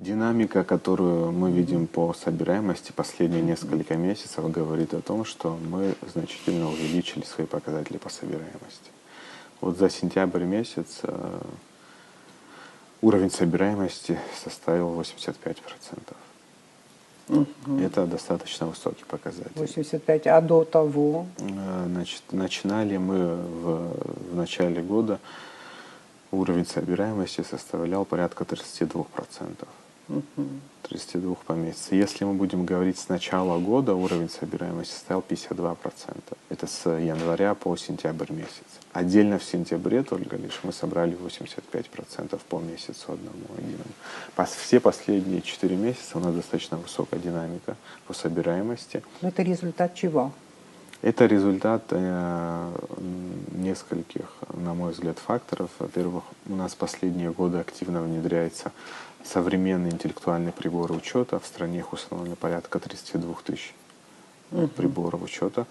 Динамика, которую мы видим по собираемости последние несколько месяцев, говорит о том, что мы значительно увеличили свои показатели по собираемости. Вот за сентябрь месяц уровень собираемости составил 85%. Это достаточно высокий показатель. 85, а до того? Значит, начинали мы в начале года, уровень собираемости составлял порядка 32%. 32 по месяцу. Если мы будем говорить с начала года, уровень собираемости составил 52%. Это с января по сентябрь месяц. Отдельно в сентябре только лишь мы собрали 85% по месяцу одному. Все последние 4 месяца у нас достаточно высокая динамика по собираемости. Но это результат чего? Это результат нескольких, на мой взгляд, факторов. Во-первых, у нас последние годы активно внедряется современные интеллектуальные приборы учета. В стране их установлено порядка 32 тысяч приборов учета,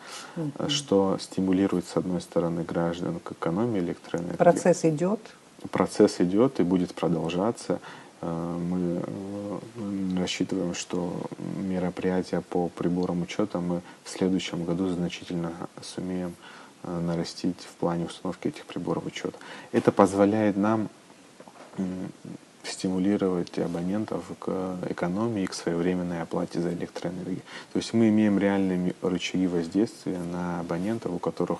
что стимулирует, с одной стороны, граждан к экономии электроэнергии. Процесс идет? Процесс идет и будет продолжаться. Мы рассчитываем, что мероприятия по приборам учета мы в следующем году значительно сумеем нарастить в плане установки этих приборов учета. Это позволяет нам стимулировать абонентов к экономии и к своевременной оплате за электроэнергию. То есть мы имеем реальные рычаги воздействия на абонентов, у которых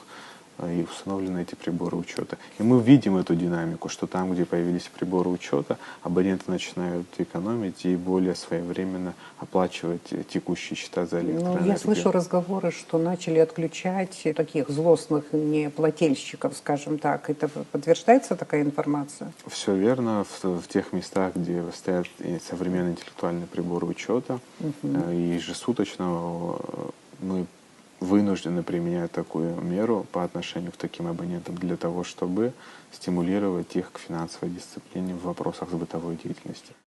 и установлены эти приборы учета. И мы видим эту динамику, что там, где появились приборы учета, абоненты начинают экономить и более своевременно оплачивать текущие счета за электроэнергию. Я слышу разговоры, что начали отключать таких злостных неплательщиков, скажем так. Это подтверждается такая информация? Все верно. В тех местах, где стоят современные интеллектуальные приборы учета, и ежесуточно мы вынуждены применять такую меру по отношению к таким абонентам для того, чтобы стимулировать их к финансовой дисциплине в вопросах бытовой деятельности.